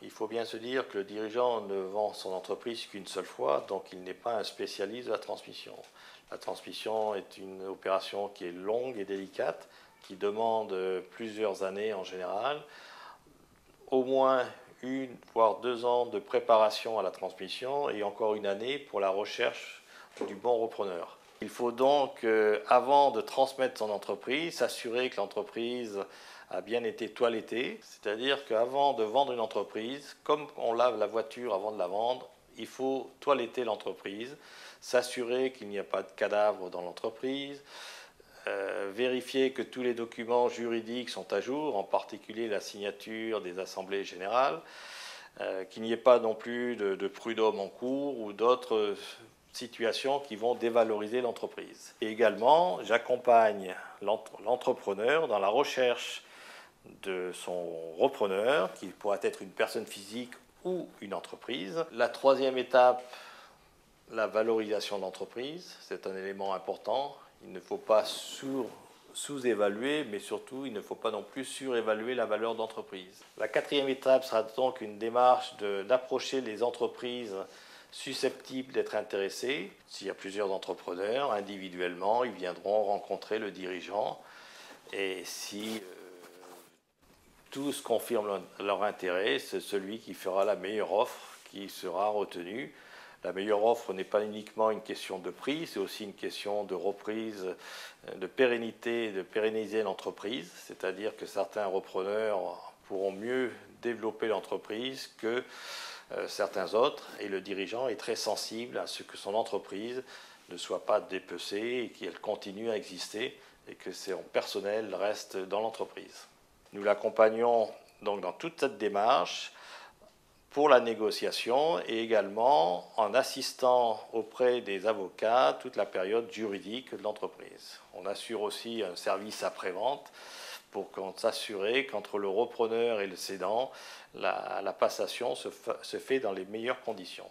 Il faut bien se dire que le dirigeant ne vend son entreprise qu'une seule fois, donc il n'est pas un spécialiste de la transmission. La transmission est une opération qui est longue et délicate, qui demande plusieurs années en général, au moins 1 voire 2 ans de préparation à la transmission et encore 1 année pour la recherche du bon repreneur. Il faut donc, avant de transmettre son entreprise, s'assurer que l'entreprise a bien été toilettée. C'est-à-dire qu'avant de vendre une entreprise, comme on lave la voiture avant de la vendre, il faut toiletter l'entreprise, s'assurer qu'il n'y a pas de cadavres dans l'entreprise, vérifier que tous les documents juridiques sont à jour, en particulier la signature des assemblées générales, qu'il n'y ait pas non plus de prud'homme en cours ou d'autres situations qui vont dévaloriser l'entreprise. Et également, j'accompagne l'entrepreneur dans la recherche de son repreneur, qui pourrait être une personne physique ou une entreprise. La troisième étape, la valorisation de l'entreprise, c'est un élément important. Il ne faut pas sous-évaluer, mais surtout, il ne faut pas non plus surévaluer la valeur d'entreprise. La quatrième étape sera donc une démarche d'approcher les entreprises susceptibles d'être intéressées. S'il y a plusieurs entrepreneurs, individuellement, ils viendront rencontrer le dirigeant. Et si tous confirment leur intérêt, c'est celui qui fera la meilleure offre qui sera retenu. La meilleure offre n'est pas uniquement une question de prix, c'est aussi une question de reprise, de pérennité, de pérenniser l'entreprise. C'est-à-dire que certains repreneurs pourront mieux développer l'entreprise que certains autres. Et le dirigeant est très sensible à ce que son entreprise ne soit pas dépecée et qu'elle continue à exister et que son personnel reste dans l'entreprise. Nous l'accompagnons donc dans toute cette démarche pour la négociation et également en assistant auprès des avocats toute la période juridique de l'entreprise. On assure aussi un service après-vente pour s'assurer qu'entre le repreneur et le cédant, la passation se fait dans les meilleures conditions.